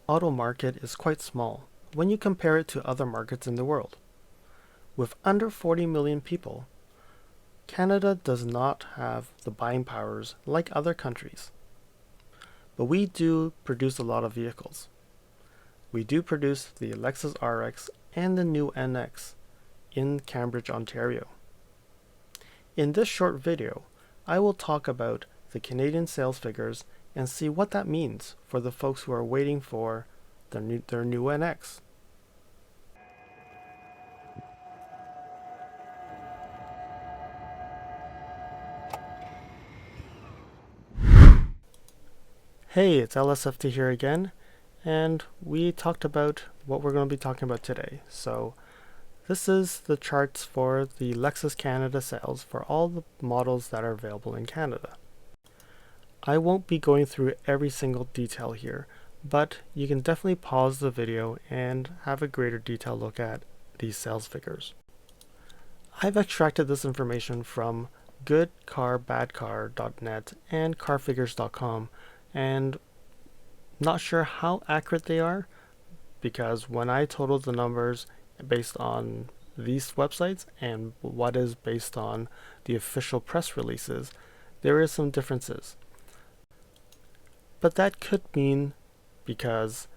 auto market is quite small when you compare it to other markets in the world. With under 40 million people, Canada does not have the buying powers like other countries. But we do produce a lot of vehicles. We do produce the Lexus RX and the new NX in Cambridge, Ontario. In this short video, I will talk about the Canadian sales figures and see what that means for the folks who are waiting for their new NX. Hey, it's LSFT here again, and we talked about what we're going to be talking about today. So this is the charts for the Lexus Canada sales for all the models that are available in Canada. I won't be going through every single detail here, but you can definitely pause the video and have a greater detailed look at these sales figures. I've extracted this information from goodcarbadcar.net and carfigures.com, and not sure how accurate they are, because when I totaled the numbers based on these websites and what is based on the official press releases, there is some differences. But that could mean because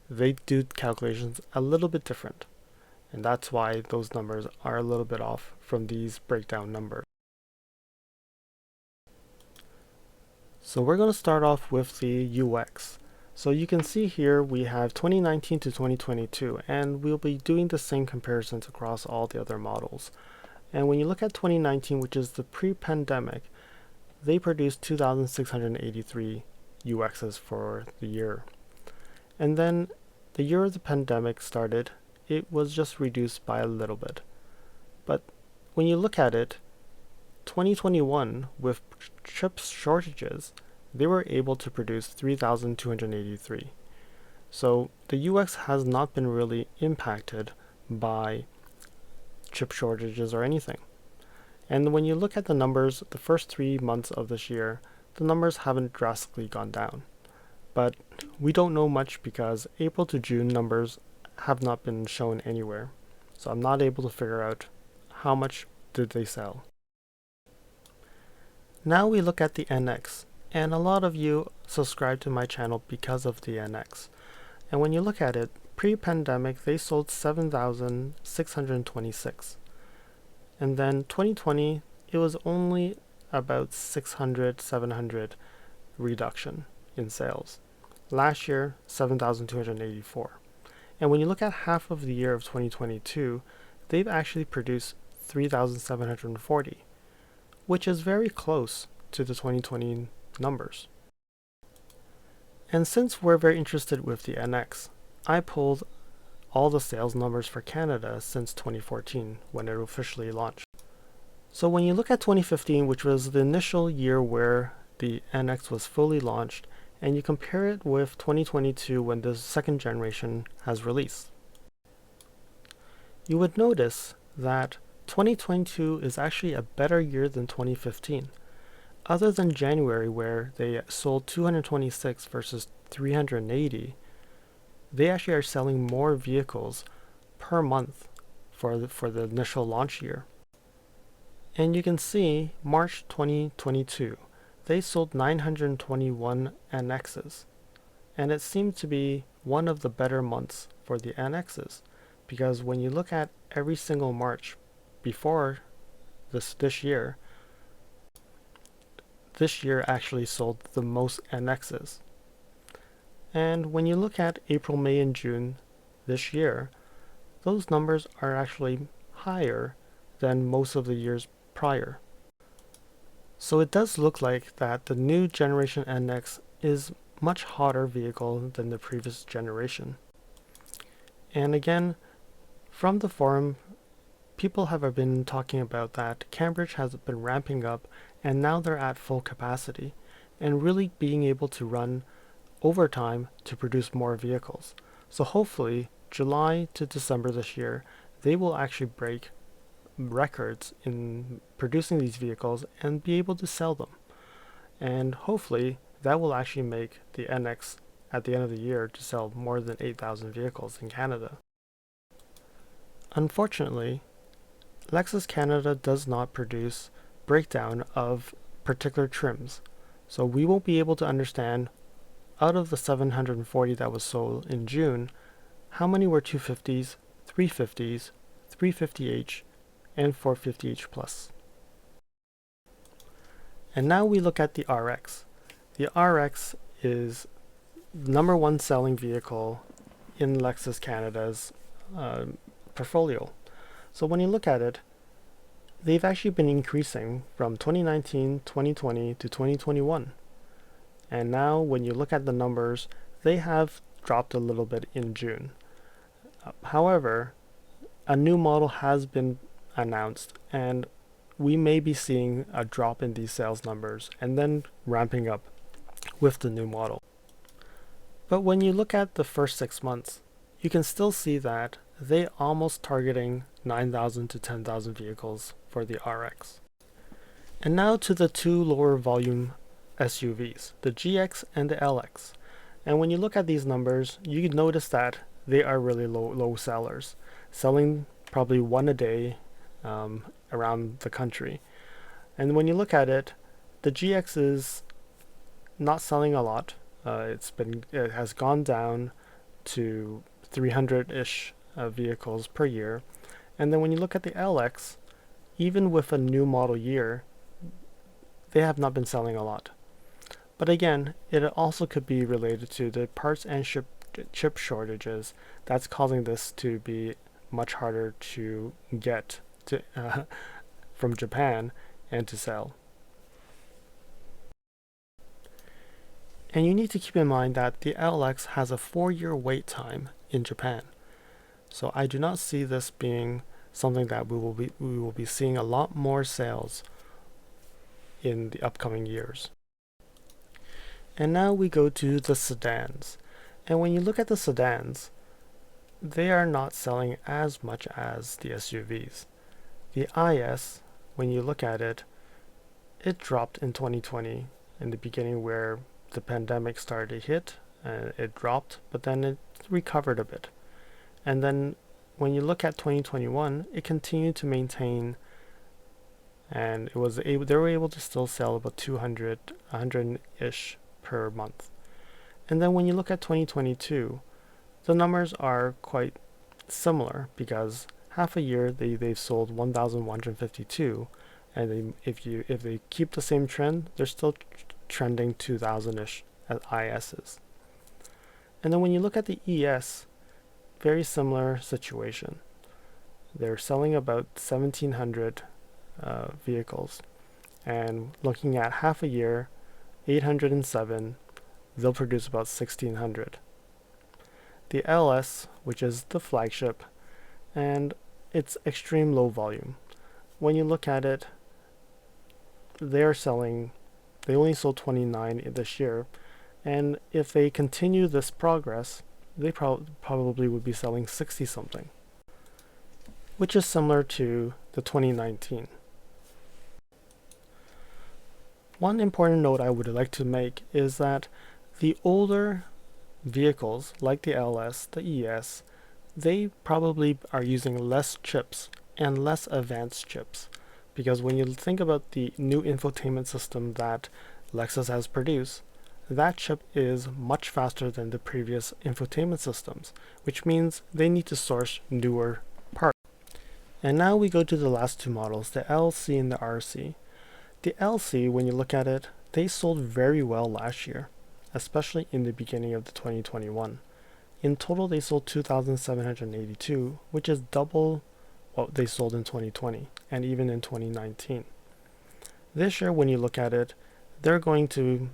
they do calculations a little bit different, and that's why those numbers are a little bit off from these breakdown numbers. So we're going to start off with the UX. So you can see here we have 2019 to 2022, and we'll be doing the same comparisons across all the other models. And when you look at 2019, which is the pre-pandemic, they produced 2,683 UXs for the year. And then the year the pandemic started, it was just reduced by a little bit. But when you look at it, 2021, with chip shortages, they were able to produce 3,283. So the UX has not been really impacted by chip shortages or anything. And when you look at the numbers, the first 3 months of this year, the numbers haven't drastically gone down. But we don't know much because April to June numbers have not been shown anywhere. So I'm not able to figure out how much did they sell. Now we look at the NX, and a lot of you subscribe to my channel because of the NX. And when you look at it, pre-pandemic they sold 7,626. And then 2020, it was only about 600, 700 reduction in sales. Last year, 7,284. And when you look at half of the year of 2022, they've actually produced 3,740, which is very close to the 2020 numbers. And since we're very interested with the NX, I pulled all the sales numbers for Canada since 2014 when it officially launched. So when you look at 2015, which was the initial year where the NX was fully launched, and you compare it with 2022 when the second generation has released, you would notice that 2022 is actually a better year than 2015. Other than January, where they sold 226 versus 380, they actually are selling more vehicles per month for the initial launch year. And you can see March 2022, they sold 921 NXs, and it seemed to be one of the better months for the NXs, because when you look at every single March before this year actually sold the most NXs. And when you look at April, May, and June this year, those numbers are actually higher than most of the years prior. So it does look like that the new generation NX is much hotter vehicle than the previous generation. And again, from the forum, people have been talking about that Cambridge has been ramping up, and now they're at full capacity and really being able to run overtime to produce more vehicles. So hopefully July to December this year, they will actually break records in producing these vehicles and be able to sell them. And hopefully that will actually make the NX at the end of the year to sell more than 8,000 vehicles in Canada. Unfortunately, Lexus Canada does not produce breakdown of particular trims, so we won't be able to understand out of the 740 that was sold in June, how many were 250s, 350s, 350h, and 450h Plus. And now we look at the RX. The RX is the number one selling vehicle in Lexus Canada's portfolio. So when you look at it, they've actually been increasing from 2019, 2020 to 2021. And now when you look at the numbers, they have dropped a little bit in June. However, a new model has been announced, and we may be seeing a drop in these sales numbers and then ramping up with the new model. But when you look at the first 6 months, you can still see that they almost targeting 9,000 to 10,000 vehicles for the RX. And now to the two lower volume SUVs, the GX and the LX. And when you look at these numbers, you can notice that they are really low sellers, selling probably one a day around the country. And when you look at it, the GX is not selling a lot. It has gone down to 300-ish vehicles per year. And then when you look at the LX, even with a new model year, they have not been selling a lot. But again, it also could be related to the parts and chip shortages that's causing this to be much harder to get to, from Japan and to sell. And you need to keep in mind that the LX has a 4-year wait time in Japan. So I do not see this being something that we will be seeing a lot more sales in the upcoming years. And now we go to the sedans. And when you look at the sedans, they are not selling as much as the SUVs. The IS, when you look at it, it dropped in 2020 in the beginning where the pandemic started to hit, and it dropped, but then it recovered a bit. And then when you look at 2021, it continued to maintain, and they were able to still sell about 100-ish per month. And then when you look at 2022, the numbers are quite similar because half a year they've sold 1,152, and if they keep the same trend, they're still trending 2,000-ish as ISs. And then when you look at the ES, very similar situation. They're selling about 1,700 vehicles, and looking at half a year, 807, they'll produce about 1,600. The LS, which is the flagship, and it's extreme low volume. When you look at it, they only sold 29 this year, and if they continue this progress, they probably would be selling 60 something, which is similar to the 2019. One important note I would like to make is that the older vehicles like the LS, the ES, they probably are using less chips and less advanced chips, because when you think about the new infotainment system that Lexus has produced, that chip is much faster than the previous infotainment systems, which means they need to source newer parts. And now we go to the last two models, the LC and the RC. The LC, when you look at it, they sold very well last year, especially in the beginning of the 2021. In total, they sold 2,782, which is double what they sold in 2020 and even in 2019. This year, when you look at it, they're going to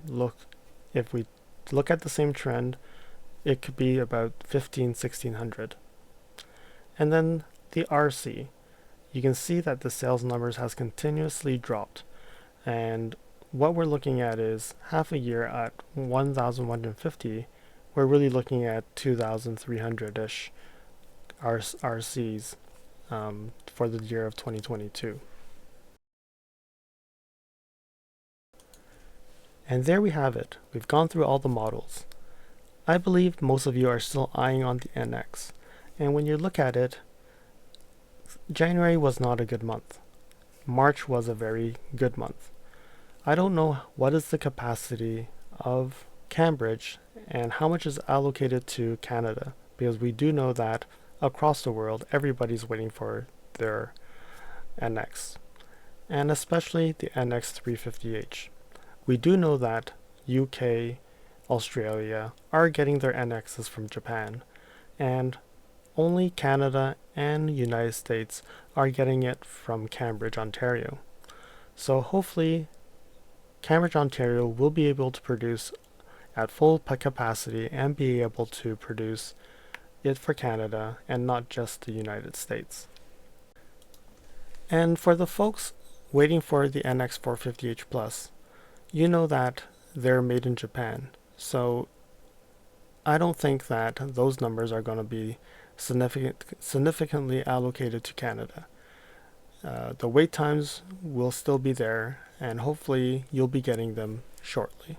if we look at the same trend, it could be about 1,600. And then the RC, you can see that the sales numbers has continuously dropped. And what we're looking at is half a year at 1,150, we're really looking at 2,300-ish RCs for the year of 2022. And there we have it. We've gone through all the models. I believe most of you are still eyeing on the NX, and when you look at it, January was not a good month. March was a very good month. I don't know what is the capacity of Cambridge and how much is allocated to Canada, because we do know that across the world everybody's waiting for their NX, and especially the NX350H. We do know that UK, Australia are getting their NXs from Japan, and only Canada and United States are getting it from Cambridge, Ontario. So hopefully Cambridge, Ontario will be able to produce at full capacity and be able to produce it for Canada and not just the United States. And for the folks waiting for the NX450H Plus, you know that they're made in Japan, so I don't think that those numbers are going to be significantly allocated to Canada. The wait times will still be there, and hopefully you'll be getting them shortly.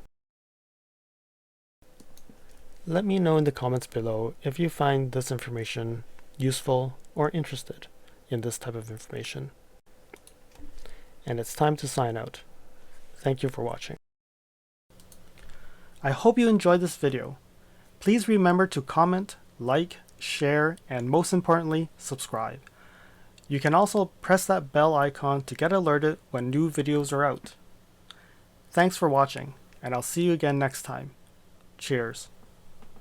Let me know in the comments below if you find this information useful or interested in this type of information. And it's time to sign out. Thank you for watching. I hope you enjoyed this video. Please remember to comment, like, share, and most importantly, subscribe. You can also press that bell icon to get alerted when new videos are out. Thanks for watching, and I'll see you again next time. Cheers.